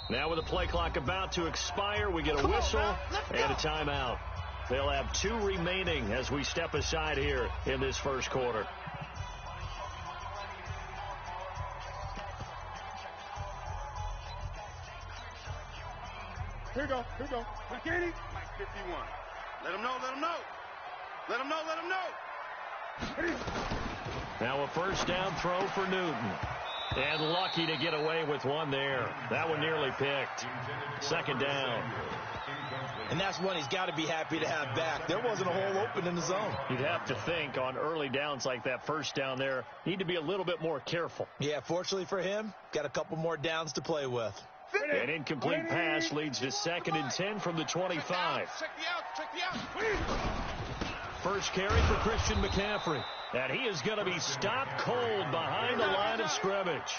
Now with the play clock about to expire, we get a whistle and a timeout. They'll have 2 remaining as we step aside here in this first quarter. Here we go. McKinney. 51. Let him know. Let him know. Now a first down throw for Newton. And lucky to get away with one there. That one nearly picked. Second down. And that's one he's got to be happy to have back. There wasn't a hole open in the zone. You'd have to think on early downs like that first down there, need to be a little bit more careful. Yeah, fortunately for him, got a couple more downs to play with. An incomplete pass leads to 2nd and 10 from the 25. Check the out. First carry for Christian McCaffrey. And he is going to be stopped cold behind the line of scrimmage.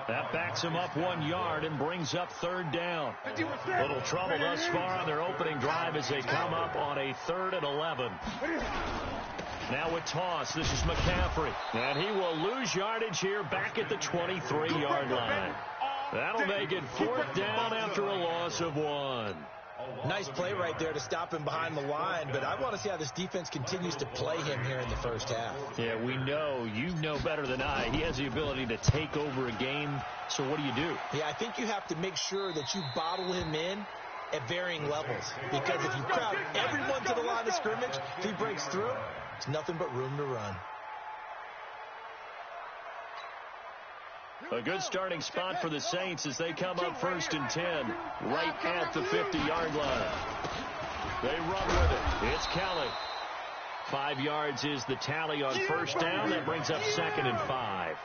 That backs him up 1 yard and brings up 3rd down. Little trouble thus far on their opening drive as they come up on a 3rd and 11. Now with toss, this is McCaffrey. And he will lose yardage here back at the 23-yard line. That'll make it 4th down after a loss of 1. Nice play right there to stop him behind the line, but I want to see how this defense continues to play him here in the first half. Yeah, we know, you know better than I, he has the ability to take over a game, so what do you do? Yeah, I think you have to make sure that you bottle him in at varying levels, because if you crowd everyone to the line of scrimmage, if he breaks through, it's nothing but room to run. A good starting spot for the Saints as they come up 1st and 10, right at the 50-yard line. They run with it. It's Kelly. 5 yards is the tally on first down. That brings up 2nd and 5.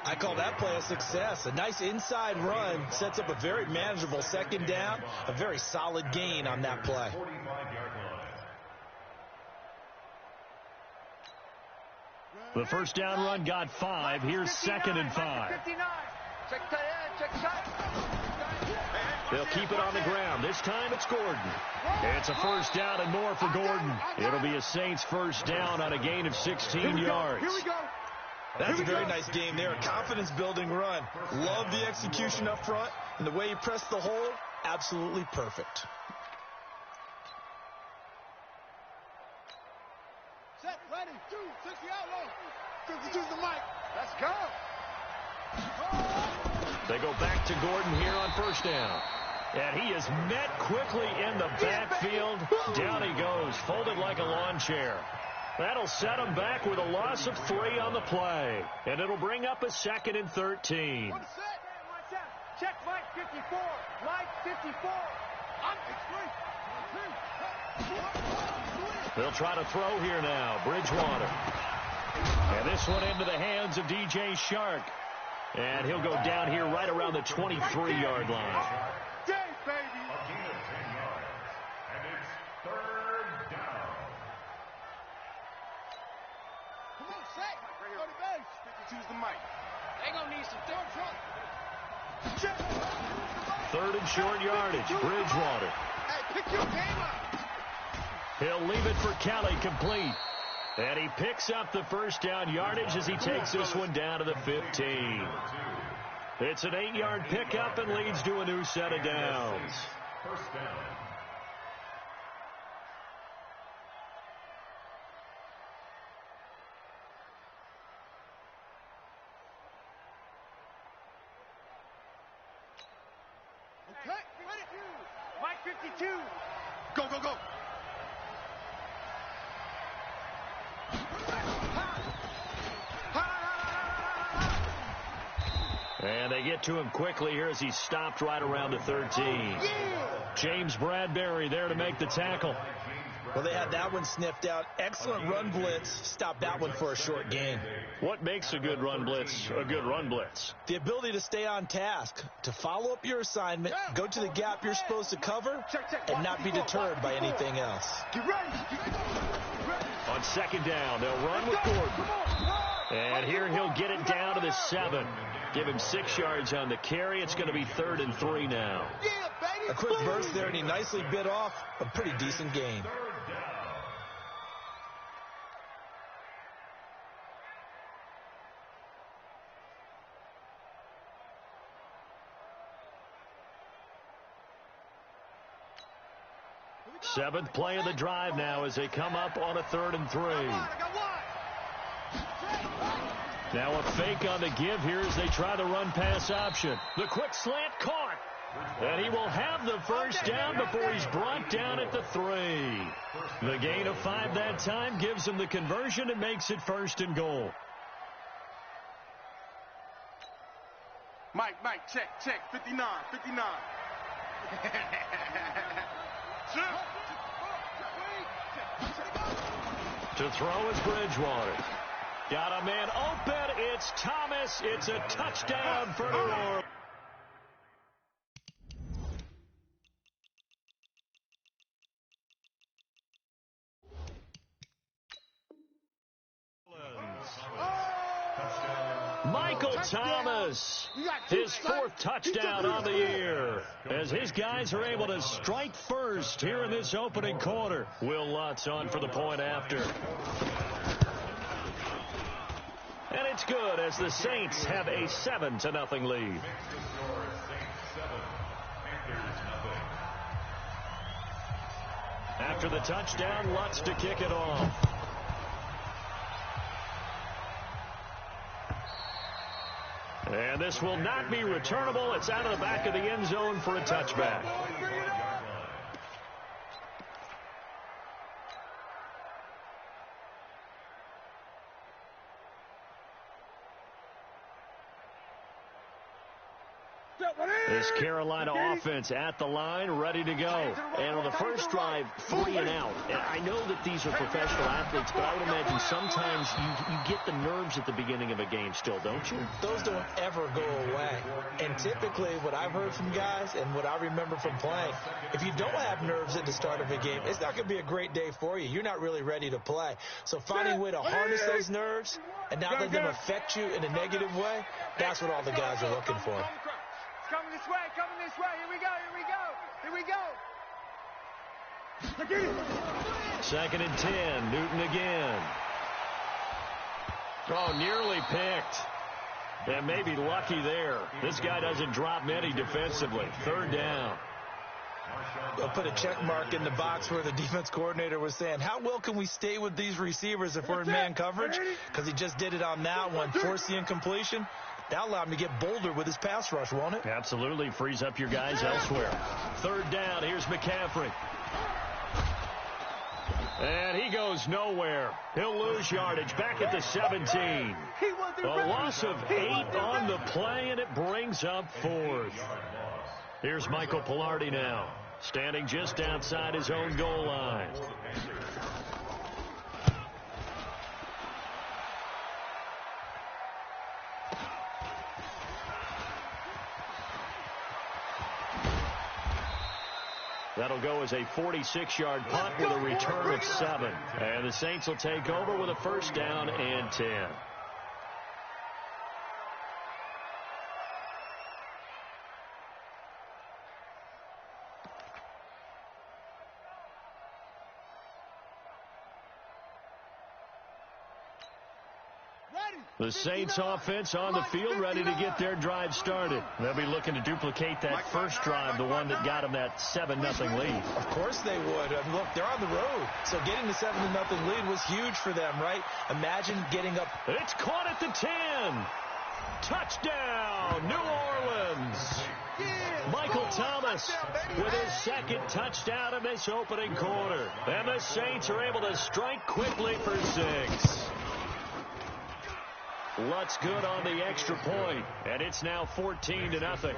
I call that play a success. A nice inside run sets up a very manageable 2nd down. A very solid gain on that play. The first down run got 5. Here's 2nd and 5. They'll keep it on the ground. This time it's Gordon. It's a first down and more for Gordon. It'll be a Saints first down on a gain of 16 yards. That's a very nice game there. A confidence-building run. Love the execution up front. And the way he pressed the hole, absolutely perfect. Set, ready, 2, 60 out low. 52's the mic. Let's go. They go back to Gordon here on first down. And he is met quickly in the backfield. Down he goes, folded like a lawn chair. That'll set him back with a loss of 3 on the play. And it'll bring up a 2nd and 13. One set. Watch out. Check Mike 54. Mike 54. They'll try to throw here now. Bridgewater. And this one into the hands of DJ Shark. And he'll go down here right around the 23-yard line. Day, baby. And it's 3rd down. Come on, set. Go to base. 52's the mic. They gonna need some third front. 3rd and short yardage. Bridgewater. Hey, pick your game up. He'll leave it for Kelly, complete. And he picks up the first down yardage as he takes this one down to the 15. It's an 8-yard pickup and leads to a new set of downs. First down. Okay, Mike 52. Go, go, go. And they get to him quickly here as he's stopped right around the 13. James Bradbury there to make the tackle. Well, they had that one sniffed out. Excellent run blitz. Stopped that one for a short gain. What makes a good run blitz a good run blitz? The ability to stay on task, to follow up your assignment, go to the gap you're supposed to cover, and not be deterred by anything else. Get ready. On second down, they'll run with Gordon. And here he'll get it down to the 7. Give him 6 yards on the carry. It's going to be 3rd and 3 now. A quick burst there, and he nicely bit off a pretty decent gain. Seventh play of the drive now as they come up on a 3rd and 3. Now a fake on the give here as they try the run-pass option. The quick slant caught. And he will have the first down before he's brought down at the 3. The gain of 5 that time gives him the conversion and makes it 1st and goal. Mike, check. 59. To throw is Bridgewater. Got a man open. It's Thomas. It's a touchdown for New Orleans. Michael Thomas, his 4th touchdown on the year, as his guys are able to strike first here in this opening quarter. Will Lutz on for the point after. And it's good as the Saints have a 7-0 lead. After the touchdown, Lutz to kick it off. And this will not be returnable. It's out of the back of the end zone for a touchback. This Carolina offense at the line, ready to go. And on the first drive, 3 and out. And I know that these are professional athletes, but I would imagine sometimes you get the nerves at the beginning of a game still, don't you? Those don't ever go away. And typically what I've heard from guys and what I remember from playing, if you don't have nerves at the start of a game, it's not going to be a great day for you. You're not really ready to play. So finding a way to harness those nerves and not let them affect you in a negative way, that's what all the guys are looking for. Coming this way. Here we go. 2nd and 10, Newton again. Oh, nearly picked. And maybe lucky there. This guy doesn't drop many defensively. 3rd down. They'll put a check mark in the box where the defense coordinator was saying, how well can we stay with these receivers if we're in man coverage? Because he just did it on that one, forced the incompletion. That'll allow him to get bolder with his pass rush, won't it? Absolutely. Frees up your guys elsewhere. 3rd down. Here's McCaffrey. And he goes nowhere. He'll lose yardage back at the 17. A loss of 8 on the play, and it brings up 4th. Here's Michael Pilardi now, standing just outside his own goal line. That'll go as a 46-yard punt with a return of 7. And the Saints will take over with a 1st down and 10. The Saints offense on the field ready to get their drive started. They'll be looking to duplicate that first drive, the one that got them that 7-0 lead. Of course they would. And look, they're on the road. So getting the 7-0 lead was huge for them, right? Imagine getting up. It's caught at the 10. Touchdown, New Orleans. Michael Thomas with his 2nd touchdown in this opening quarter. And the Saints are able to strike quickly for 6. Lutz good on the extra point, and it's now 14-0.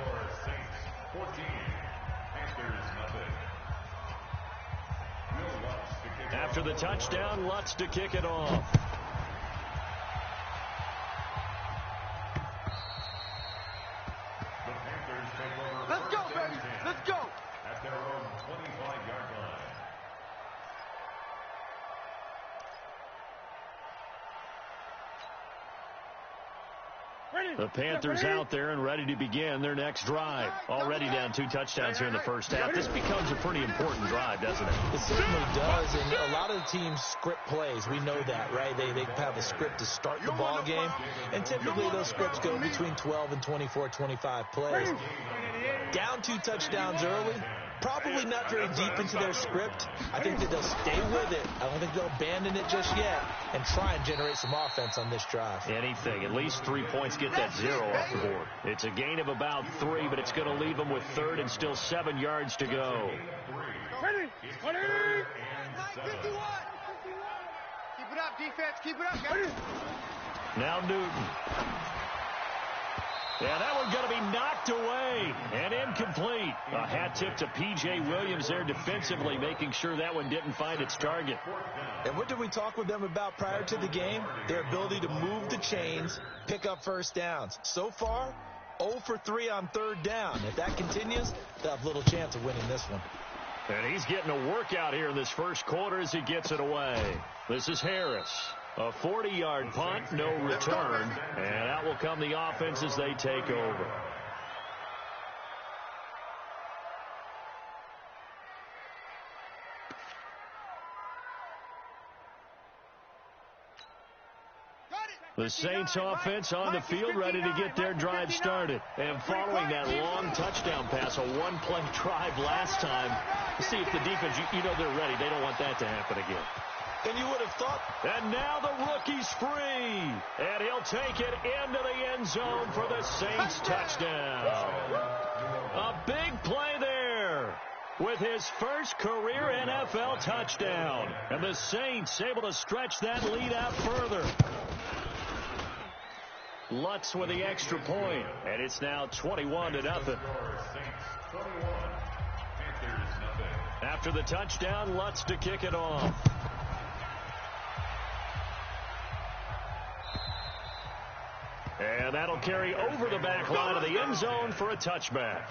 After the touchdown, Lutz to kick it off. Let's go, baby. Let's go. At their own 25-yard line. The Panthers out there and ready to begin their next drive. Already down 2 touchdowns here in the first half. This becomes a pretty important drive, doesn't it? It certainly does, and a lot of the teams script plays. We know that, right? They have a script to start the ball game, and typically those scripts go between 12 and 24, 25 plays. Down 2 touchdowns early, Probably not very deep into their script. I think that they'll stay with it. I don't think they'll abandon it just yet and try and generate some offense on this drive. Anything. At least 3 points. Get that 0 off the board. It's a gain of about 3, but it's going to leave them with third and still 7 yards to go. Ready? 951. Keep it up, defense. Keep it up, guys. Now Newton. Yeah, that one's going to be knocked away and incomplete. A hat tip to P.J. Williams there defensively, making sure that one didn't find its target. And what did we talk with them about prior to the game? Their ability to move the chains, pick up first downs. So far, 0 for 3 on third down. If that continues, they'll have little chance of winning this one. And he's getting a workout here in this first quarter as he gets it away. This is Harris. A 40-yard punt, no return, and out will come the offense as they take over. The Saints offense on the field ready to get their drive started. And following that long touchdown pass, a one-play drive last time, see if the defense, you know they're ready. They don't want that to happen again. And you would have thought. And now the rookie's free. And he'll take it into the end zone for the Saints touchdown. A big play there with his first career NFL touchdown. And the Saints able to stretch that lead out further. Lutz with the extra point. And it's now 21-0. After the touchdown, Lutz to kick it off. And that'll carry over the back line of the end zone for a touchback.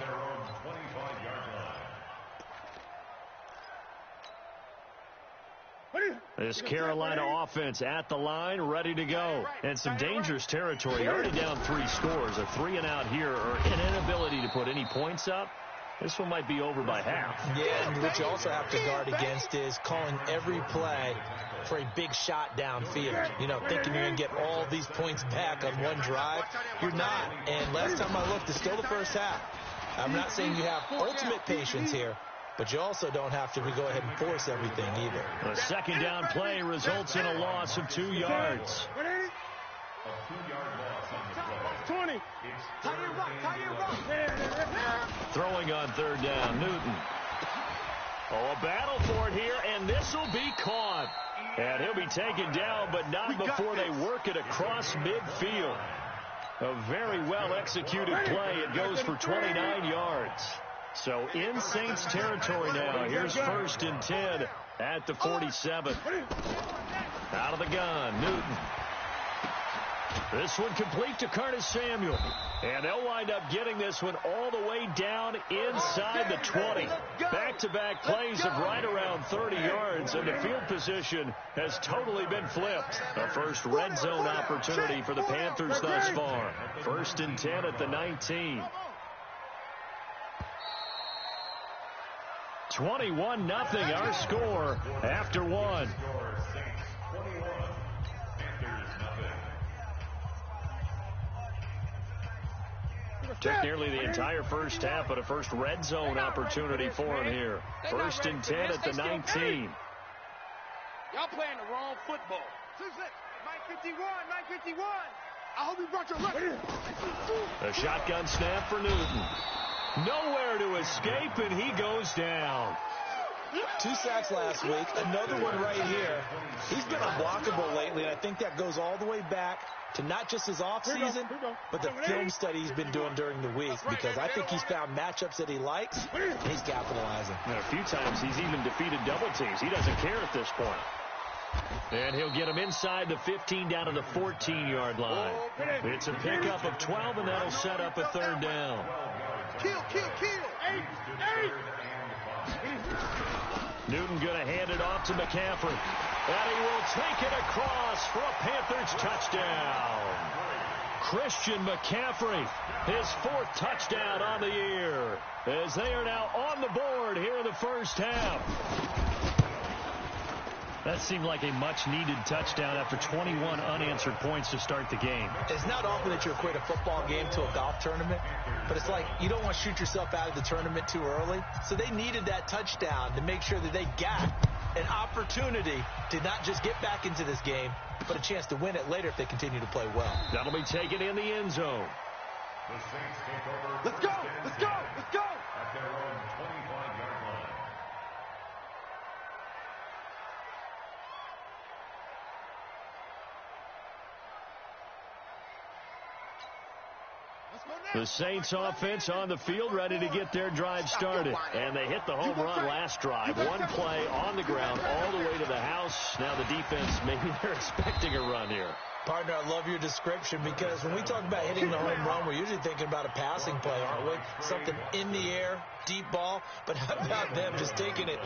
This Carolina offense at the line, ready to go. And some dangerous territory. Already down 3 scores. A 3-and-out here, or an inability to put any points up. This one might be over by half. Yeah, and what you also have to guard against is calling every play for a big shot downfield. You know, thinking you're going to get all these points back on one drive. You're not. And last time I looked, it's still the first half. I'm not saying you have ultimate patience here, but you also don't have to go ahead and force everything either. The second down play results in a loss of 2 yards. A 2-yard loss on the play. 20. Throwing on third down, Newton. Oh, a battle for it here, and this will be caught. And he'll be taken down, but not before they work it across midfield. A very well-executed play. It goes for 29 yards. So in Saints territory now. Here's 1st and 10 at the 47. Out of the gun, Newton. This one complete to Curtis Samuel. And they'll wind up getting this one all the way down inside the 20. Back-to-back plays of right around 30 yards, and the field position has totally been flipped. A first red zone opportunity for the Panthers thus far. 1st and 10 at the 19. 21-0 our score after one. Took nearly the entire first half, but a first red zone opportunity for him here. 1st and 10 at the 19. Y'all playing the wrong football. 951. I hope you brought your record. A shotgun snap for Newton. Nowhere to escape, and he goes down. 2 sacks last week, another one right here. He's been unblockable lately, and I think that goes all the way back to not just his offseason, but the film study he's been doing during the week, because I think he's found matchups that he likes, and he's capitalizing. And a few times he's even defeated double teams. He doesn't care at this point. And he'll get him inside the 15 down to the 14-yard line. It's a pickup of 12, and that'll set up a third down. Kill. 8. Newton going to hand it off to McCaffrey. And he will take it across for a Panthers touchdown. Christian McCaffrey, his 4th touchdown on the year, as they are now on the board here in the first half. That seemed like a much-needed touchdown after 21 unanswered points to start the game. It's not often that you equate a football game to a golf tournament, but it's like you don't want to shoot yourself out of the tournament too early. So they needed that touchdown to make sure that they got an opportunity to not just get back into this game, but a chance to win it later if they continue to play well. That'll be taken in the end zone. Let's go! Let's go! Let's go! At their own 25-yard line. The Saints offense on the field, ready to get their drive started. And they hit the home run last drive. One play on the ground all the way to the house. Now the defense, maybe they're expecting a run here. Partner, I love your description because when we talk about hitting the home run, we're usually thinking about a passing play, aren't we? Something in the air, deep ball. But how about them just taking it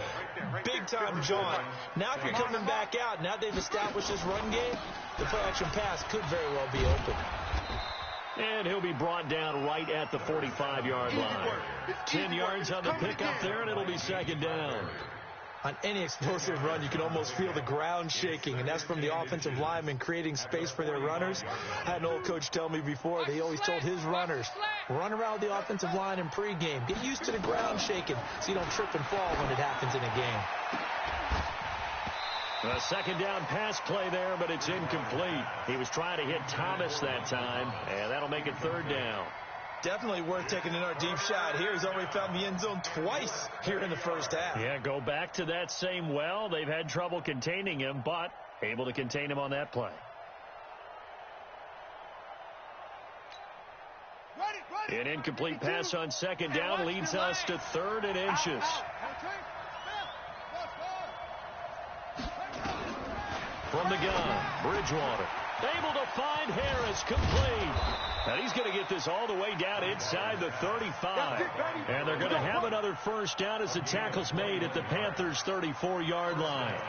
big-time jaunt? Now if you're coming back out, now they've established this run game, the play-action pass could very well be open. And he'll be brought down right at the 45-yard line. 10 yards on the pickup there, and it'll be second down. On any explosive run, you can almost feel the ground shaking, and that's from the offensive linemen creating space for their runners. I had an old coach tell me before, they always told his runners, run around the offensive line in pregame. Get used to the ground shaking so you don't trip and fall when it happens in a game. A second down pass play there, but it's incomplete. He was trying to hit Thomas that time, and that'll make it third down. Definitely worth taking another deep shot here. He's already found the end zone twice here in the first half. Yeah, go back to that same well. They've had trouble containing him, but able to contain him on that play. An incomplete pass on second down leads us to third and inches. From the gun, Bridgewater. Able to find Harris, complete. And he's going to get this all the way down inside the 35. And they're going to have another first down as the tackle's made at the Panthers' 34-yard line.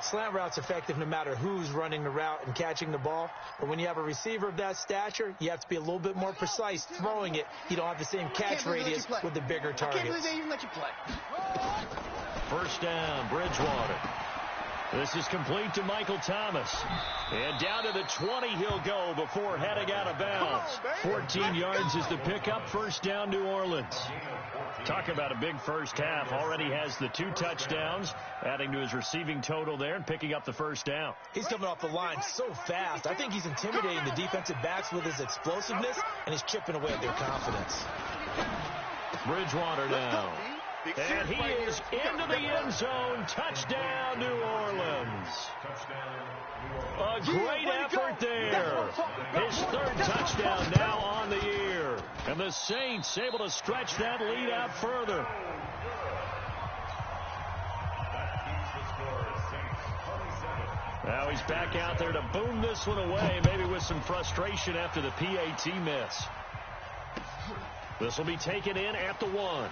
Slant route's effective no matter who's running the route and catching the ball. But when you have a receiver of that stature, you have to be a little bit more precise throwing it. You don't have the same catch radius with the bigger targets. I can't believe they even let you play. First down, Bridgewater. This is complete to Michael Thomas. And down to the 20 he'll go before heading out of bounds. 14 yards is the pickup. First down, New Orleans. Talk about a big first half. Already has the 2 touchdowns, adding to his receiving total there and picking up the first down. He's coming off the line so fast. I think he's intimidating the defensive backs with his explosiveness, and he's chipping away at their confidence. Bridgewater now. And he is into the end zone. Touchdown, New Orleans. A great effort there. His third touchdown now on the year. And the Saints able to stretch that lead out further. Now he's back out there to boom this one away, maybe with some frustration after the PAT miss. This will be taken in at the 1.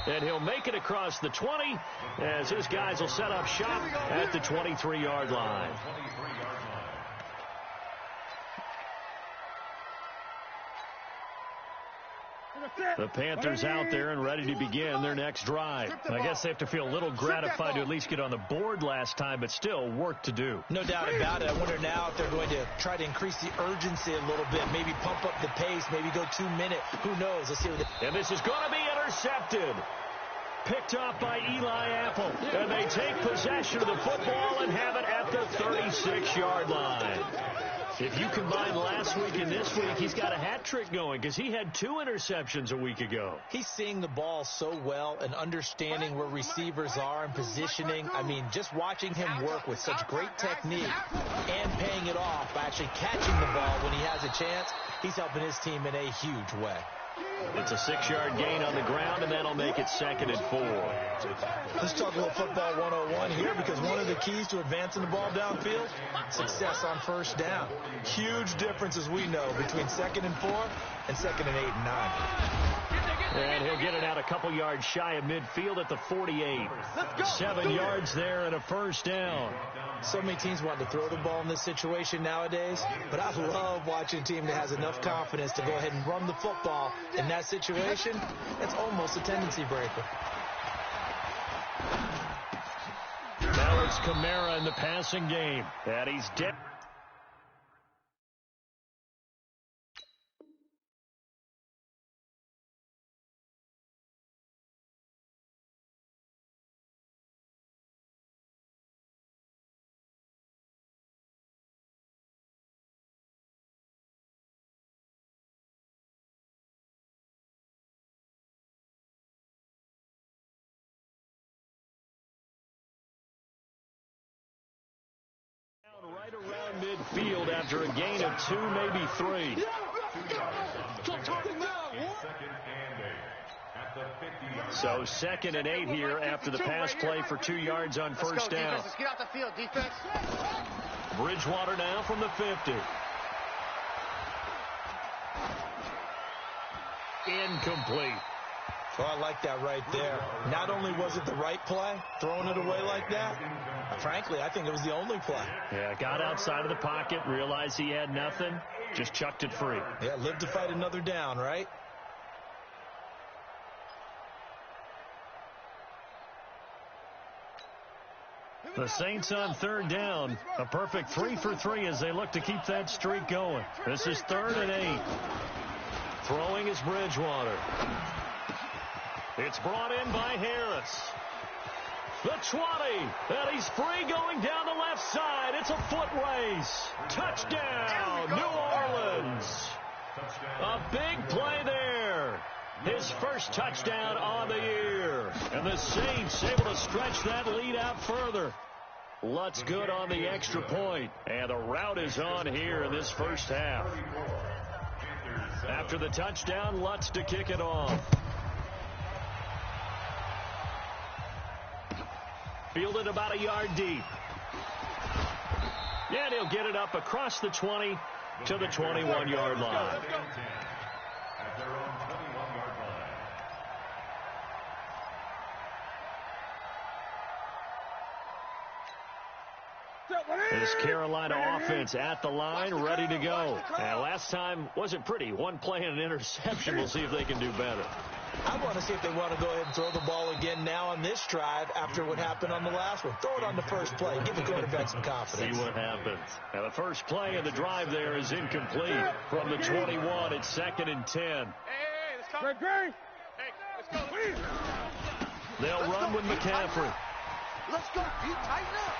And he'll make it across the 20 as his guys will set up shop at the 23-yard line. The Panthers out there and ready to begin their next drive. I guess they have to feel a little gratified to at least get on the board last time, but still work to do. No doubt about it. I wonder now if they're going to try to increase the urgency a little bit, maybe pump up the pace, maybe go 2 minute. Who knows? Let's see what and this is going to be intercepted. Picked off by Eli Apple. And they take possession of the football and have it at the 36-yard line. If you combine last week and this week, he's got a hat trick going because he had 2 interceptions a week ago. He's seeing the ball so well and understanding where receivers are and positioning. I mean, just watching him work with such great technique and paying it off by actually catching the ball when he has a chance, he's helping his team in a huge way. It's a 6-yard gain on the ground, and that'll make it 2nd and 4. Let's talk a little football 101 here because one of the keys to advancing the ball downfield, success on first down. Huge difference, as we know, between 2nd and 4 and 2nd and 8 and 9. And he'll get it out a couple yards shy of midfield at the 48. 7 yards there and a first down. So many teams want to throw the ball in this situation nowadays, but I love watching a team that has enough confidence to go ahead and run the football in that situation. It's almost a tendency breaker. Now it's Kamara in the passing game. And he's dead. Right around midfield after a gain of 2, maybe 3. So 2nd and 8 here after the pass play for 2 yards on first down. Let's get out the field, defense. Bridgewater now from the 50. Incomplete. Oh, I like that right there. Not only was it the right play, throwing it away like that, frankly, I think it was the only play. Yeah, got outside of the pocket, realized he had nothing, just chucked it free. Yeah, lived to fight another down, right? The Saints on 3rd down. A perfect 3 for 3 as they look to keep that streak going. This is 3rd and 8. Throwing is Bridgewater. It's brought in by Harris. The 20, and he's free going down the left side. It's a foot race. Touchdown, New Orleans. A big play there. His first touchdown on the year. And the Saints able to stretch that lead out further. Lutz good on the extra point. And the route is on here in this first half. After the touchdown, Lutz to kick it off. Fielded about a yard deep. And he'll get it up across the 20 to the 21-yard line. This Carolina offense at the line, ready to go. And last time wasn't pretty. One play and an interception. We'll see if they can do better. I want to see if they want to go ahead and throw the ball again now on this drive after what happened on the last one. Throw it on the first play. Give the quarterback some confidence. See what happens. Now, the first play of the drive there is incomplete. From the 21, it's 2nd and 10. Hey, let's go. Hey, let's go. They'll run with McCaffrey. Let's go. Tighten up.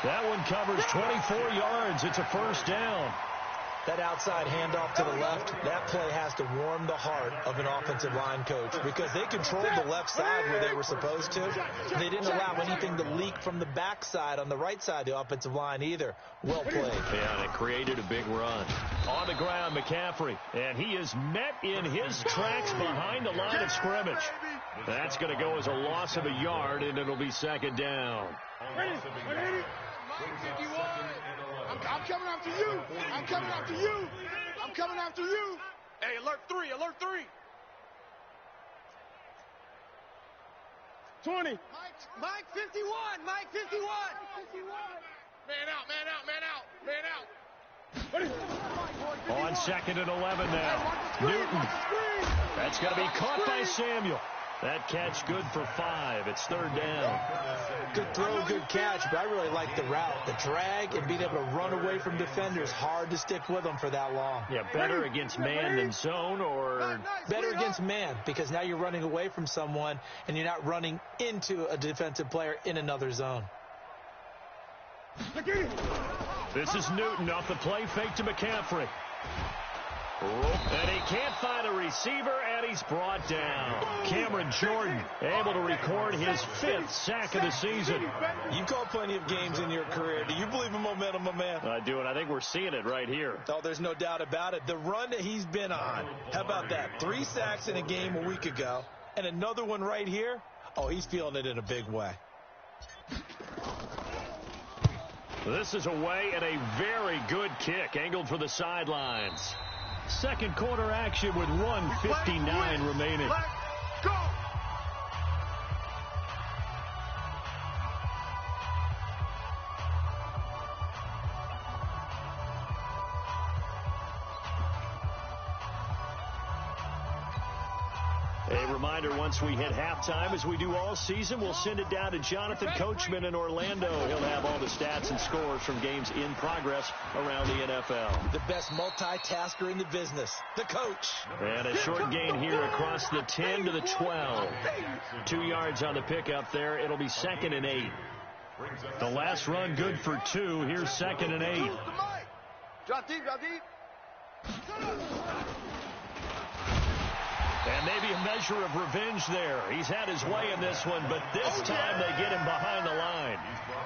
That one covers 24 yards. It's a first down. That outside handoff to the left, that play has to warm the heart of an offensive line coach because they controlled the left side where they were supposed to. They didn't allow anything to leak from the backside on the right side of the offensive line either. Well played. Yeah, and it created a big run. On the ground, McCaffrey, and he is met in his tracks behind the line of scrimmage. That's going to go as a loss of a yard, and it'll be 2nd down. I'm coming after you. I'm coming after you. I'm coming after you. Hey, alert 3, alert 3. 20. Mike 51, Mike 51. Man out, man out, man out, man out. On 2nd and 11 now. Newton. That's going to be caught by Samuel. That catch good for 5. It's 3rd down. Good throw, good catch, but I really like the route. The drag and being able to run away from defenders, hard to stick with them for that long. Yeah, better against man than zone, or better against man because now you're running away from someone and you're not running into a defensive player in another zone. This is Newton off the play fake to McCaffrey. And he can't find a receiver, and he's brought down. Cameron Jordan able to record his 5th sack of the season. You've called plenty of games in your career. Do you believe in momentum, my man? I do, and I think we're seeing it right here. Oh, there's no doubt about it. The run that he's been on, how about that? 3 sacks in a game a week ago, and another one right here. Oh, he's feeling it in a big way. This is away and a very good kick, angled for the sidelines. Second quarter action with 1:59 remaining. Let's go. A reminder, once we hit halftime, as we do all season, we'll send it down to Jonathan Coachman in Orlando. He'll have all the stats and scores from games in progress around the NFL. The best multitasker in the business, the coach. And a short gain here across the 10 to the 12. 2 yards on the pickup there. It'll be 2nd and 8. The last run good for 2. Here's 2nd and 8. Drop deep, drop deep. And maybe a measure of revenge there. He's had his way in this one, but this time they get him behind the line.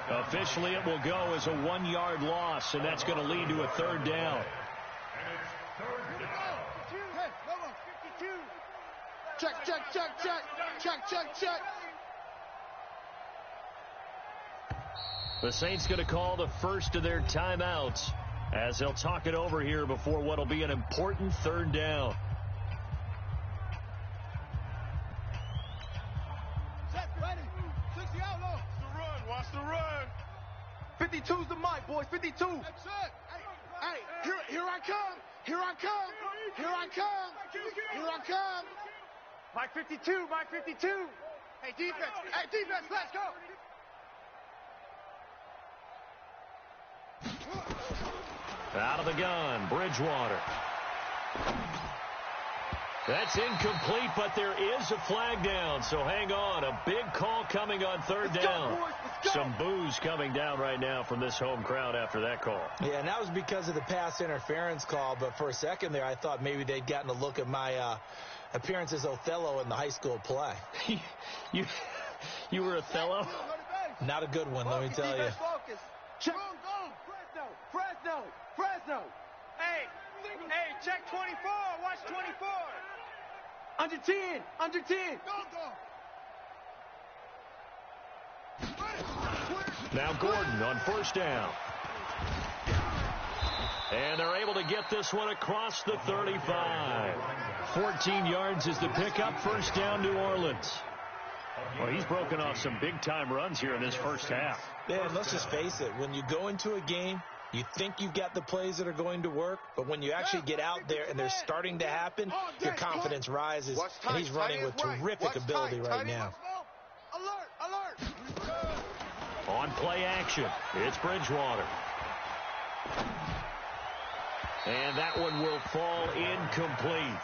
Officially, it will go as a 1-yard loss, and that's going to lead to a 3rd down. Check, check, check, check. Check, check, check. The Saints going to call the first of their timeouts as they'll talk it over here before what will be an important 3rd down. Watch the run. 52's the mic, boys. 52. That's it. Hey, here I come. Here I come. Here I come. Here I come. Mike 52. Mike 52. Hey, defense. Hey, defense. Let's go. Out of the gun, Bridgewater. That's incomplete, but there is a flag down, so hang on. A big call coming on 3rd down. Some boos coming down right now from this home crowd after that call. Yeah, and that was because of the pass interference call, but for a second there, I thought maybe they'd gotten a look at my appearance as Othello in the high school play. You were Othello? Not a good one, let me tell you. Check. Fresno. Hey, check 24. Watch 24. Under 10. Now Gordon on 1st down. And they're able to get this one across the 35. 14 yards is the pickup. 1st down, New Orleans. Well, he's broken off some big-time runs here in this first half. Yeah, and let's just face it. When you go into a game, you think you've got the plays that are going to work, but when you actually get out there and they're starting to happen, your confidence rises, and he's running with terrific ability right now. Alert. On play action, it's Bridgewater. And that one will fall incomplete.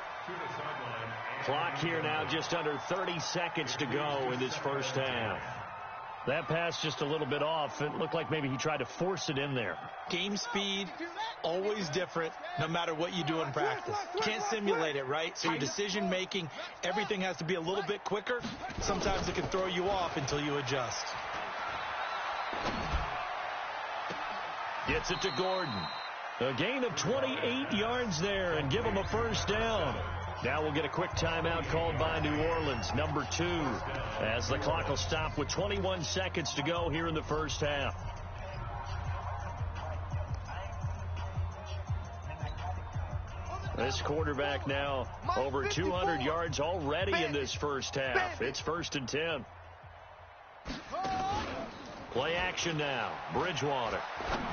Clock here now, just under 30 seconds to go in this first half. That pass just a little bit off. It looked like maybe he tried to force it in there. Game speed, always different, no matter what you do in practice. You can't simulate it, right? So your decision-making, everything has to be a little bit quicker. Sometimes it can throw you off until you adjust. Gets it to Gordon. A gain of 28 yards there and give him a 1st down. Now we'll get a quick timeout called by New Orleans, number 2, as the clock will stop with 21 seconds to go here in the first half. This quarterback now over 200 yards already in this first half. It's 1st and 10. Play action now. Bridgewater.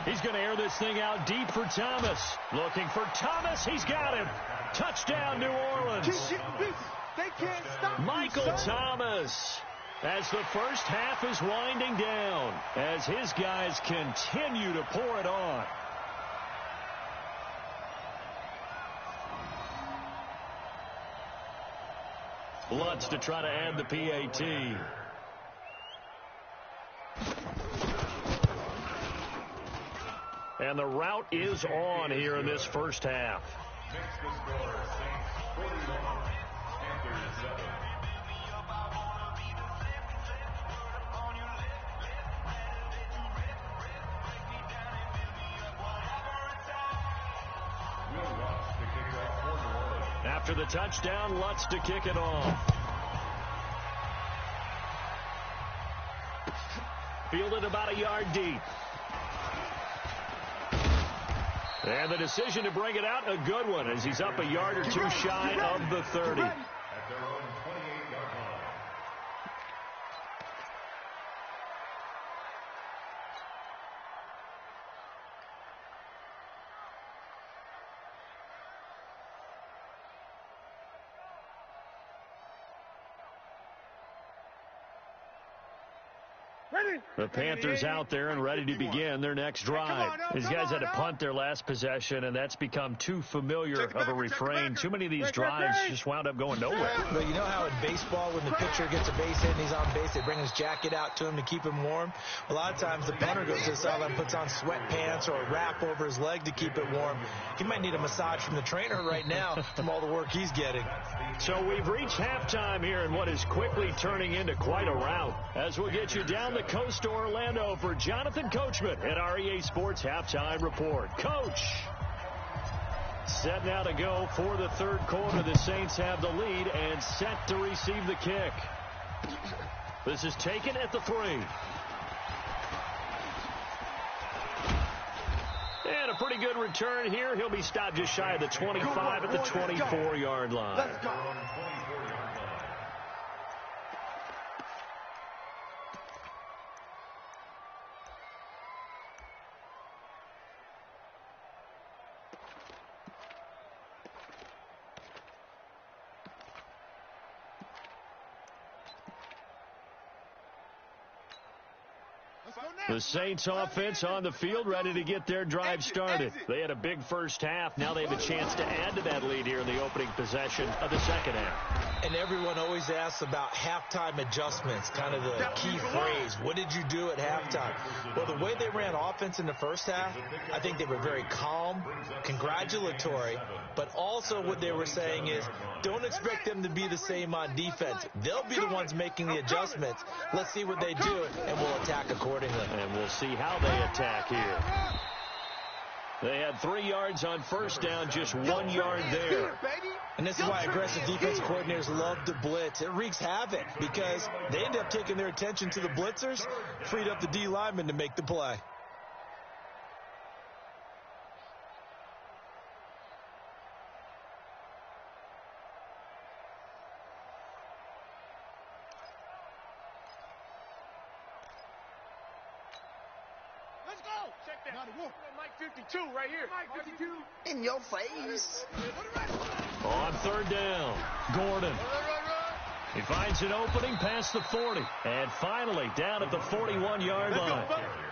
He's going to air this thing out deep for Thomas. Looking for Thomas. He's got him. Touchdown, New Orleans. They can't stop Michael Thomas, as the first half is winding down, as his guys continue to pour it on. Lutz to try to add the PAT. And the route is on here in this first half. Makes the score Saints 41, Panthers 7. After the touchdown, Lutz to kick it off. Fielded about a yard deep. And the decision to bring it out, a good one, as he's up a yard or two shy of the 30. At their own 28-yard line. The Panthers out there and ready to begin their next drive. These guys had to punt their last possession, and that's become too familiar of a refrain. Too many of these drives just wound up going nowhere. But you know how in baseball, when the pitcher gets a base hit and he's on base, they bring his jacket out to him to keep him warm? A lot of times the punter goes to the sideline, puts on sweatpants or a wrap over his leg to keep it warm. He might need a massage from the trainer right now from all the work he's getting. So we've reached halftime here in what is quickly turning into quite a rout. As we'll get you down the coast to Orlando for Jonathan Coachman at our EA Sports Halftime Report. Coach! Set now to go for the third quarter. The Saints have the lead and set to receive the kick. This is taken at the 3. And a pretty good return here. He'll be stopped just shy of the 25 at the 24-yard line. Let's go. The Saints offense on the field, ready to get their drive started. They had a big first half. Now they have a chance to add to that lead here in the opening possession of the second half. And everyone always asks about halftime adjustments, kind of the key phrase. What did you do at halftime? Well, the way they ran offense in the first half, I think they were very calm, congratulatory, but also what they were saying is, don't expect them to be the same on defense. They'll be the ones making the adjustments. Let's see what they do, and we'll attack accordingly. And we'll see how they attack here. They had 3 yards on first down, just 1 yard there. And this is why aggressive defense coordinators love to blitz. It wreaks havoc because they end up taking their attention to the blitzers, freed up the D lineman to make the play. Let's go. Check that. Mike 52 right here. Mike 52. In your face. On third down, Gordon. He finds an opening past the 40. And finally, down at the 41-yard line.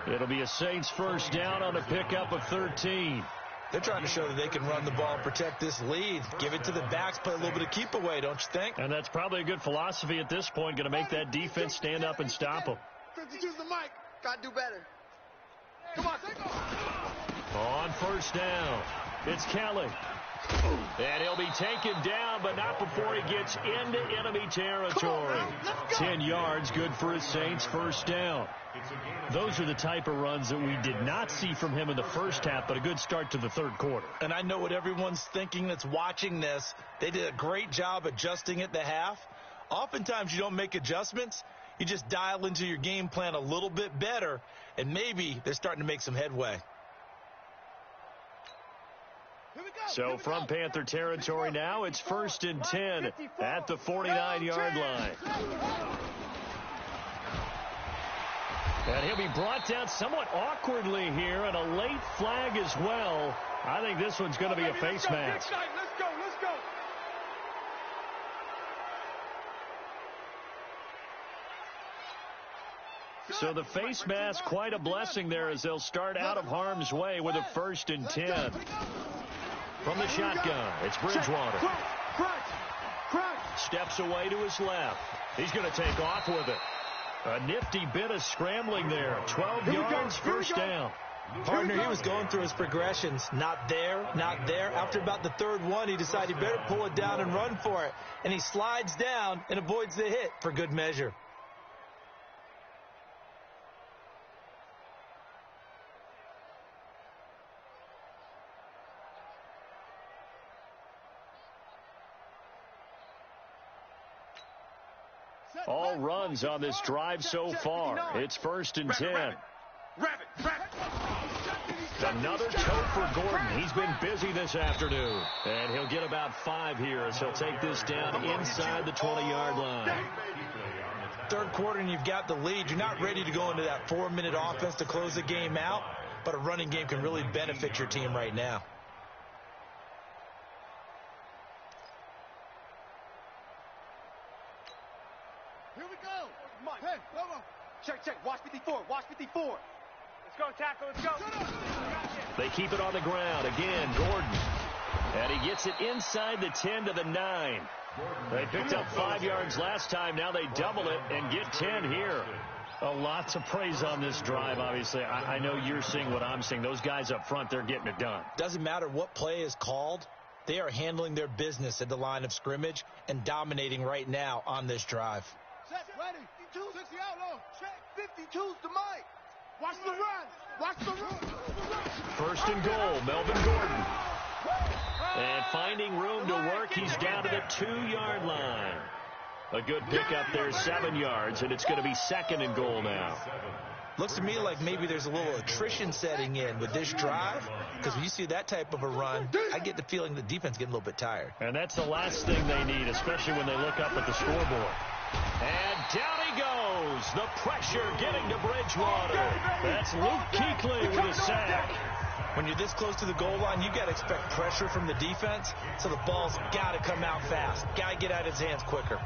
It'll be a Saints first down on a pickup of 13. They're trying to show that they can run the ball and protect this lead. Give it to the backs, play a little bit of keep away, don't you think? And that's probably a good philosophy at this point, going to make that defense stand up and stop them. 52's the mic. Gotta do better. Come on, take off. On first down, it's Kelly. And he'll be taken down, but not before he gets into enemy territory. 10 yards, good for his Saints first down. Those are the type of runs that we did not see from him in the first half, but a good start to the third quarter. And I know what everyone's thinking that's watching this. They did a great job adjusting at the half. Oftentimes you don't make adjustments. You just dial into your game plan a little bit better, and maybe they're starting to make some headway. So from Panther territory now, it's 1st and 10 at the 49-yard line. And he'll be brought down somewhat awkwardly here, and a late flag as well. I think this one's going to be a face mask. Let's go. So the face mask, quite a blessing there as they'll start out of harm's way with a 1st and 10. From the shotgun, it's Bridgewater. Steps away to his left. He's going to take off with it. A nifty bit of scrambling there. 12 yards, first down. Partner, he was going through his progressions. Not there, not there. After about the third one, he decided he better pull it down and run for it. And he slides down and avoids the hit for good measure. All runs on this drive so far. It's 1st and 10. Another toe for Gordon. He's been busy this afternoon. And he'll get about 5 here as he'll take this down inside the 20-yard line. Third quarter and you've got the lead. You're not ready to go into that 4-minute offense to close the game out, but a running game can really benefit your team right now. Check. Watch 54. Watch 54. Let's go, tackle. Let's go. They keep it on the ground. Again, Gordon. And he gets it inside the 10 to the 9. They picked up 5 yards last time. Now they double it and get 10 here. A lot to praise on this drive, obviously. I know you're seeing what I'm seeing. Those guys up front, they're getting it done. Doesn't matter what play is called. They are handling their business at the line of scrimmage and dominating right now on this drive. Set, ready. 52, 60 outlaw. Check. 52's the mic. Watch the run. Watch the run. First and goal, Melvin Gordon. And finding room to work, he's down to the 2-yard line. A good pickup there, 7 yards, and it's going to be second and goal now. Looks to me like maybe there's a little attrition setting in with this drive, because when you see that type of a run, I get the feeling the defense getting a little bit tired. And that's the last thing they need, especially when they look up at the scoreboard. And down he goes. The pressure getting to Bridgewater. That's Luke Kuechly with a sack. When you're this close to the goal line, you got to expect pressure from the defense, so the ball's got to come out fast. Got to get out of his hands quicker.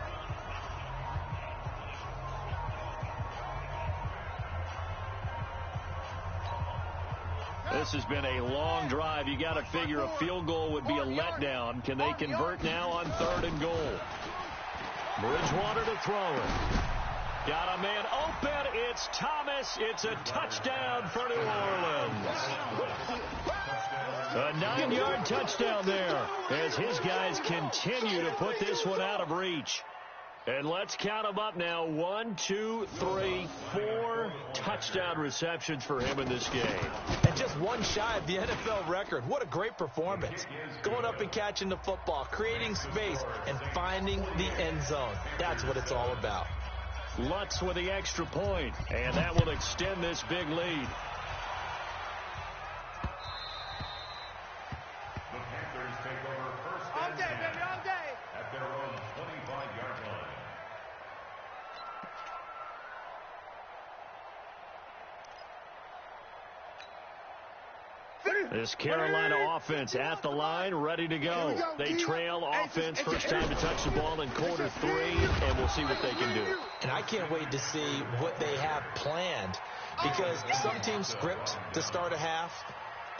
This has been a long drive. You got to figure a field goal would be a letdown. Can they convert now on 3rd and goal? Bridgewater to throw it. Got a man open. It's Thomas. It's a touchdown for New Orleans. A 9-yard touchdown there as his guys continue to put this one out of reach. And let's count them up now. 1, 2, 3, 4 touchdown receptions for him in this game. And just one shy of the NFL record. What a great performance. Going up and catching the football, creating space, and finding the end zone. That's what it's all about. Lutz with the extra point, and that will extend this big lead. The Panthers take over first All and day, 10 baby, all day. at their own 25-yard line. This Carolina offense at the line, ready to go. They trail offense, first time to touch the ball in quarter 3, and we'll see what they can do. And I can't wait to see what they have planned, because some teams script to start a half.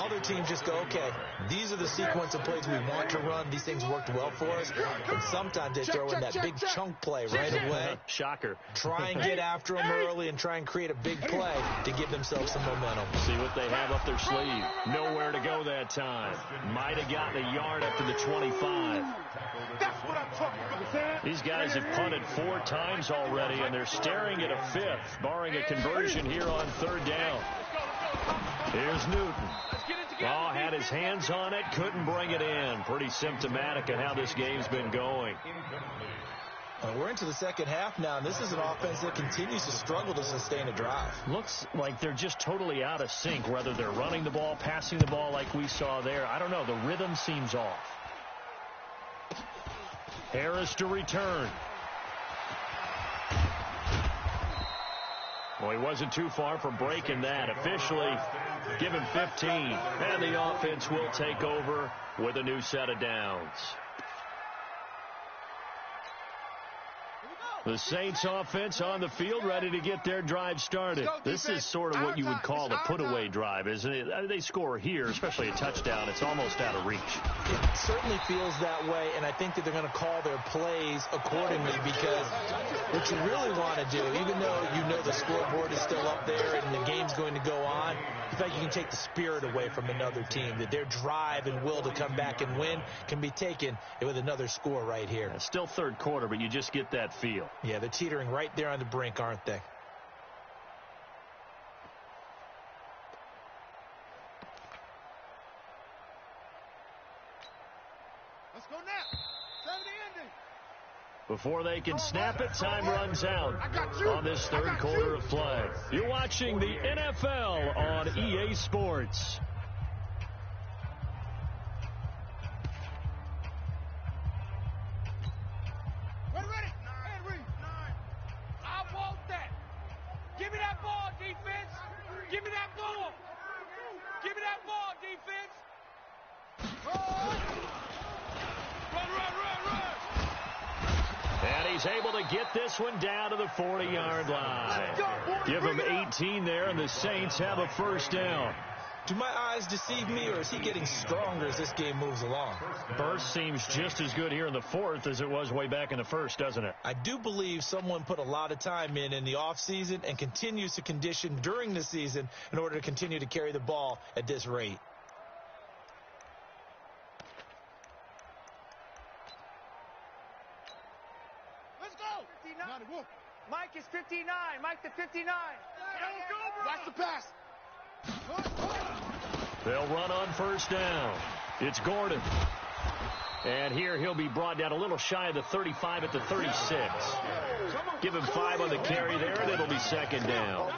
Other teams just go, okay, these are the sequence of plays we want to run. These things worked well for us. And sometimes they throw in that big chunk play right away. Shocker. Try and get after them early and try and create a big play to give themselves some momentum. See what they have up their sleeve. Nowhere to go that time. Might have gotten a yard up to the 25. That's what I'm talking about. These guys have punted 4 times already, and they're staring at a 5th, barring a conversion here on 3rd down. Here's Newton. Oh, had his hands on it, couldn't bring it in. Pretty symptomatic of how this game's been going. We're into the second half now, and this is an offense that continues to struggle to sustain a drive. Looks like they're just totally out of sync, whether they're running the ball, passing the ball like we saw there. I don't know. The rhythm seems off. Harris to return. Well, he wasn't too far from breaking that. Officially, give him 15. And the offense will take over with a new set of downs. The Saints offense on the field, ready to get their drive started. This is sort of what you would call a put-away drive, isn't it? They score here, especially a touchdown. It's almost out of reach. It certainly feels that way, and I think that they're going to call their plays accordingly, because what you really want to do, even though you know the scoreboard is still up there and the game's going to go on, in fact, you can take the spirit away from another team, that their drive and will to come back and win can be taken with another score right here. It's still third quarter, but you just get that feel. Yeah, they're teetering right there on the brink, aren't they? Let's go now. Time the ending. Before they can snap it, time runs out on this third quarter of play. You're watching the NFL on EA Sports. Ready? Henry. I want that. Give me that ball, defense. Give me that ball. Give me that ball, defense. Run. And he he's able to get this one down to the 40-yard line. Give him 18 there, and the Saints have a first down. Do my eyes deceive me, or is he getting stronger as this game moves along? Burst seems just as good here in the fourth as it was way back in the first, doesn't it? I do believe someone put a lot of time in the offseason and continues to condition during the season in order to continue to carry the ball at this rate. Let's go. 59. Mike is 59. Mike the 59. Watch the pass. They'll run on first down. It's Gordon. And here he'll be brought down a little shy of the 35 at the 36. Give him 5 on the carry there, and it'll be second down.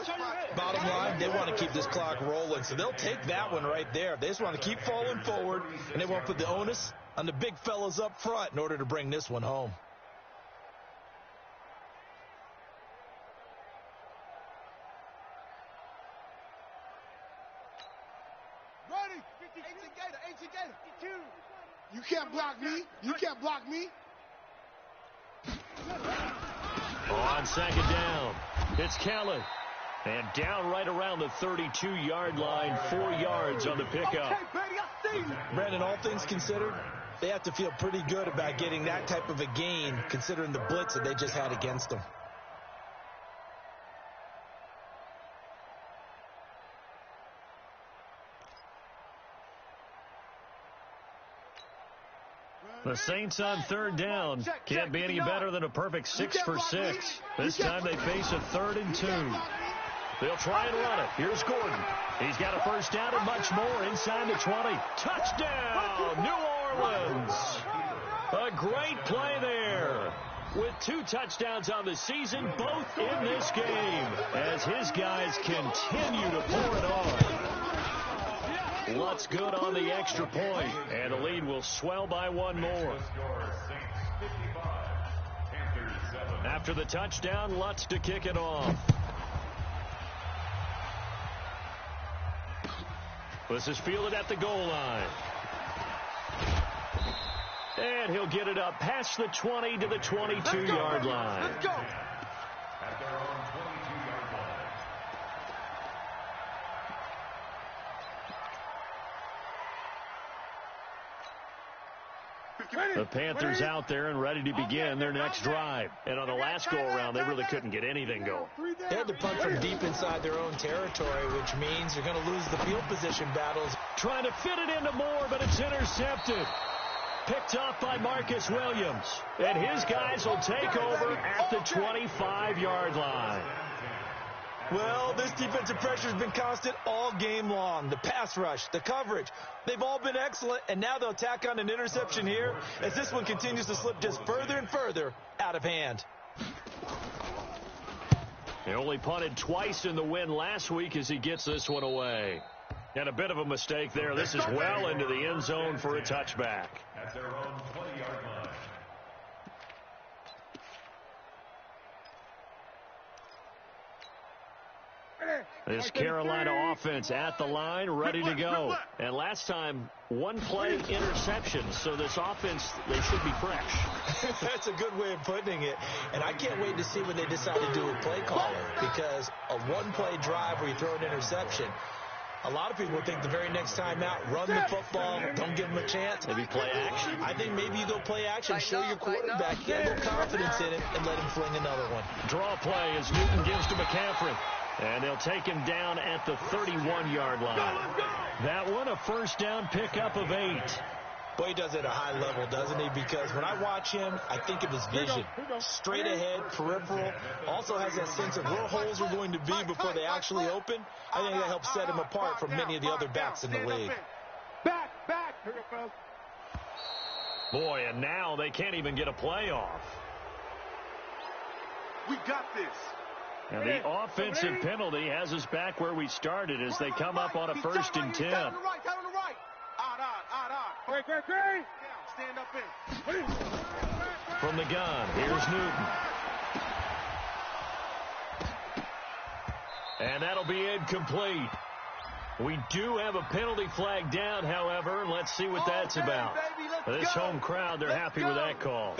Bottom line, they want to keep this clock rolling, so they'll take that one right there. They just want to keep falling forward, and they won't put the onus on the big fellas up front in order to bring this one home. Ready. 18 Gator. 52. You can't block me. You can't block me. On second down, it's Kelly. And down right around the 32-yard line, 4 yards on the pickup. Brandon, all things considered, they have to feel pretty good about getting that type of a gain considering the blitz that they just had against them. The Saints on third down can't be any better than a perfect 6 for 6. This time they face a 3rd and 2. They'll try and run it. Here's Gordon. He's got a first down and much more inside the 20. Touchdown, New Orleans. A great play there. With 2 touchdowns on the season, both in this game, as his guys continue to pour it on. Lutz good on the extra point, and the lead will swell by 1 more. After the touchdown, Lutz to kick it off. This is fielded at the goal line. And he'll get it up past the 20 to the 22-yard line. Let's go. At their own 22-yard line. The Panthers out there and ready to begin their next drive. And on the last go-around, they really couldn't get anything going. They had to punt from deep inside their own territory, which means you're going to lose the field position battles. Trying to fit it into Moore, but it's intercepted. Picked off by Marcus Williams. And his guys will take over at the 25-yard line. Well, this defensive pressure has been constant all game long. The pass rush, the coverage, they've all been excellent, and now they'll tack on an interception here as this one continues to slip just further and further out of hand. He only punted twice in the win last week as he gets this one away. And a bit of a mistake there. This is well into the end zone for a touchback. At their own 20-yard line. This Carolina offense at the line, ready to go. And last time, 1 play interception. So this offense, they should be fresh. That's a good way of putting it. And I can't wait to see what they decide to do with play calling, because a 1-play drive where you throw an interception, a lot of people think the very next time out, run the football, don't give them a chance. Maybe play action. I think maybe you go play action, show your quarterback, get a little confidence in it, and let him fling another one. Draw play as Newton gives to McCaffrey. And they'll take him down at the 31-yard line. That one, a first down pickup of 8. Boy, he does it at a high level, doesn't he? Because when I watch him, I think of his vision. Straight ahead, peripheral. Also has that sense of where holes are going to be before they actually open. I think that helps set him apart from many of the other backs in the league. Back. Boy, and now they can't even get a play off. We got this. And the offensive penalty has us back where we started as they come up on a 1st and 10. Down on the right. Odd. Stand up in. From the gun, here's Newton. And that'll be incomplete. We do have a penalty flag down, however. Let's see what that's about. This home crowd, they're happy with that call.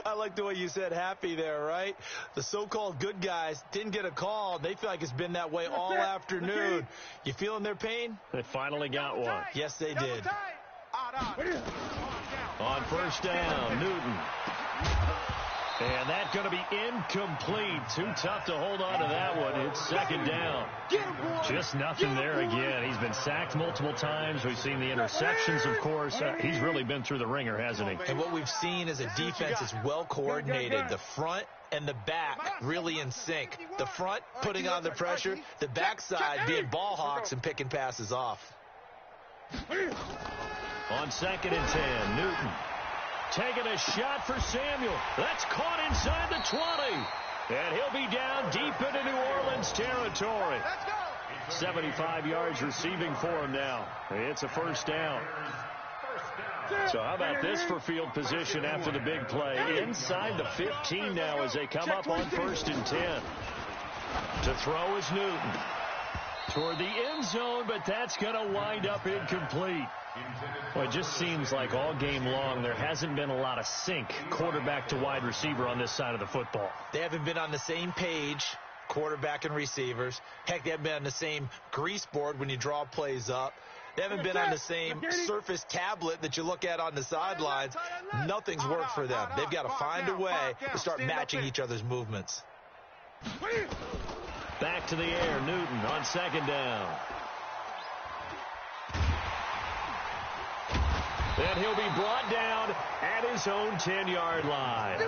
I like the way you said happy there, right? The so-called good guys didn't get a call. They feel like it's been that way all afternoon. You feeling their pain? They finally got one. Yes, they did. On first down, Newton. And that's going to be incomplete. Too tough to hold on to that one. It's second down. Just nothing there again. He's been sacked multiple times. We've seen the interceptions, of course. He's really been through the ringer, hasn't he? And what we've seen is a defense is well coordinated. The front and the back really in sync. The front putting on the pressure. The backside being ball hawks and picking passes off. On second and 10, Newton. Taking a shot for Samuel. That's caught inside the 20. And he'll be down deep into New Orleans territory. 75 yards receiving for him now. It's a first down. So how about this for field position after the big play? Inside the 15 now as they come up on first and 10. To throw is Newton. Toward the end zone, but that's going to wind up incomplete. Well, it just seems like all game long there hasn't been a lot of sync quarterback to wide receiver on this side of the football. They haven't been on the same page, quarterback and receivers. Heck, they haven't been on the same grease board when you draw plays up. They haven't been on the same Surface tablet that you look at on the sidelines. Nothing's worked for them. They've got to find a way to start matching each other's movements. Back to the air, Newton on second down. And he'll be brought down at his own 10-yard line.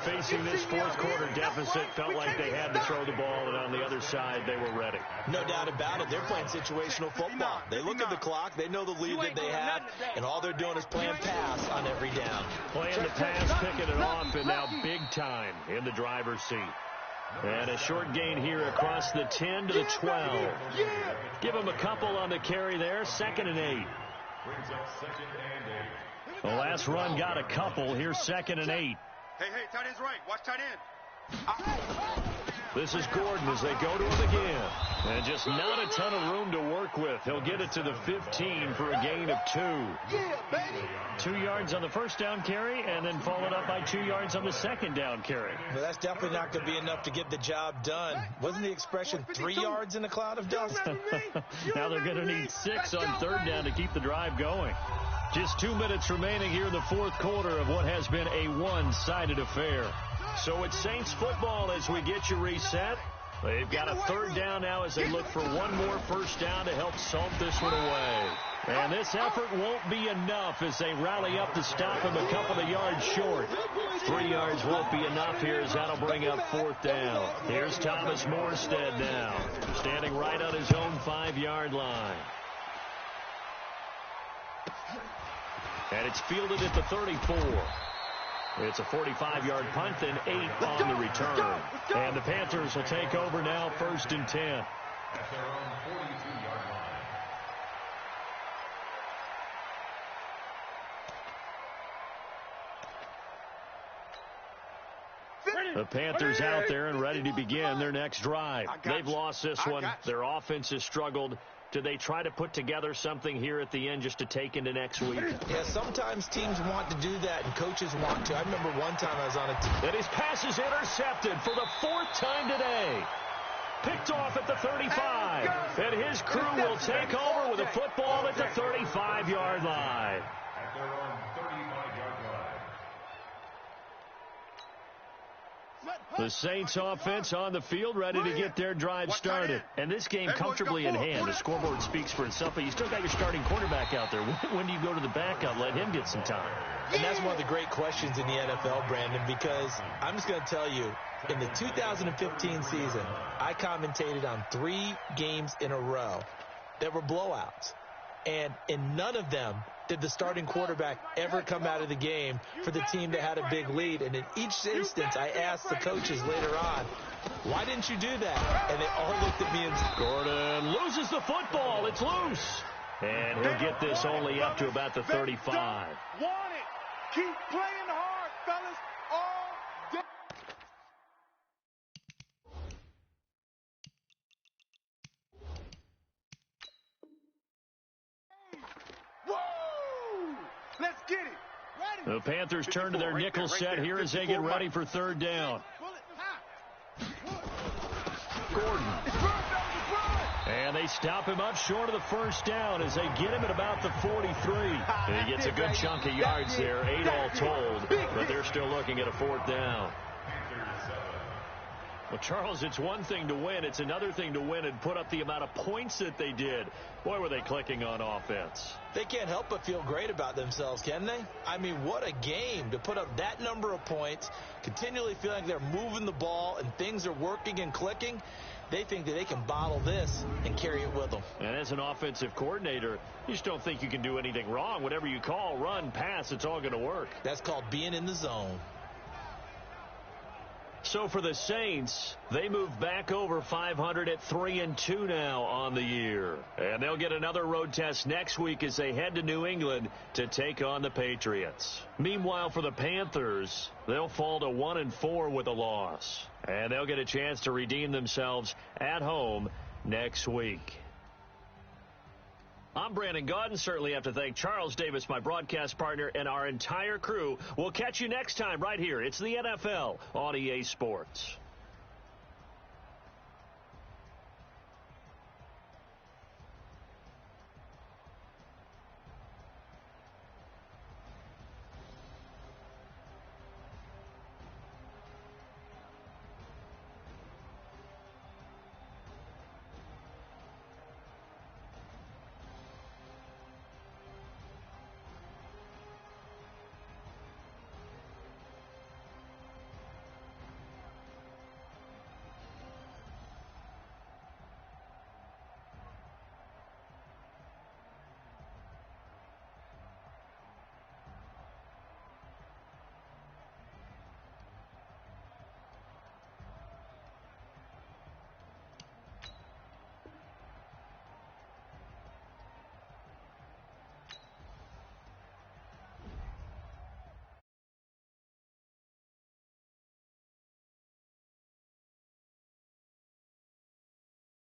Facing this fourth quarter deficit, felt like they had to throw the ball, and on the other side, they were ready. No doubt about it. They're playing situational football. They look at the clock, they know the lead that they have, and all they're doing is playing pass on every down. Playing the pass, picking it off, and now big time in the driver's seat. And a short gain here across the 10 to the 12. Give him a couple on the carry there, 2nd and 8. The last run got a couple. Here's 2nd and 8. Hey, tight end's right. Watch tight end. This is Gordon as they go to him again. And just not a ton of room to work with. He'll get it to the 15 for a gain of 2. 2 yards on the first down carry, and then followed up by 2 yards on the second down carry. Well, that's definitely not going to be enough to get the job done. Wasn't the expression 3 yards in a cloud of dust? Now they're going to need 6 on third down to keep the drive going. Just 2 minutes remaining here in the fourth quarter of what has been a one-sided affair. So it's Saints football as we get you reset. They've got a third down now as they look for one more first down to help salt this one away. And this effort won't be enough as they rally up to stop him a couple of yards short. 3 yards won't be enough here as that'll bring up fourth down. Here's Thomas Morstead now, standing right on his own 5-yard line. And it's fielded at the 34. It's a 45-yard punt, then 8 on the return. And the Panthers will take over now, 1st and 10. At their own 42-yard line. The Panthers out there and ready to begin their next drive. They've lost this one. Their offense has struggled. Do they try to put together something here at the end just to take into next week? Yeah, sometimes teams want to do that, and coaches want to. I remember one time I was on a team. And his pass is intercepted for the 4th time today. Picked off at the 35. And his crew will take over with a football at the 35-yard line. At their own 35-yard line. The Saints offense on the field ready to get their drive started. And this game comfortably in hand. The scoreboard speaks for itself, but you still got your starting quarterback out there. When do you go to the backup? Let him get some time. And that's one of the great questions in the NFL, Brandon, because I'm just going to tell you, in the 2015 season, I commentated on 3 games in a row that were blowouts. And in none of them did the starting quarterback ever come out of the game for the team that had a big lead. And in each instance, I asked the coaches later on, why didn't you do that? And they all looked at me and said, Gordon loses the football. It's loose. And he'll get this only up to about the 35. Want it. Keep playing hard, fellas. All day. Panthers turn to their nickel set here as they get ready for third down. Gordon. And they stop him up short of the first down as they get him at about the 43. And he gets a good chunk of yards there, 8 all told, but they're still looking at a fourth down. Well, Charles, it's one thing to win. It's another thing to win and put up the amount of points that they did. Boy, were they clicking on offense. They can't help but feel great about themselves, can they? I mean, what a game to put up that number of points, continually feeling like they're moving the ball and things are working and clicking. They think that they can bottle this and carry it with them. And as an offensive coordinator, you just don't think you can do anything wrong. Whatever you call, run, pass, it's all going to work. That's called being in the zone. So for the Saints, they move back over 500 at 3-2 now on the year. And they'll get another road test next week as they head to New England to take on the Patriots. Meanwhile, for the Panthers, they'll fall to 1-4 with a loss. And they'll get a chance to redeem themselves at home next week. I'm Brandon Gaudin. Certainly have to thank Charles Davis, my broadcast partner, and our entire crew. We'll catch you next time right here. It's the NFL on EA Sports.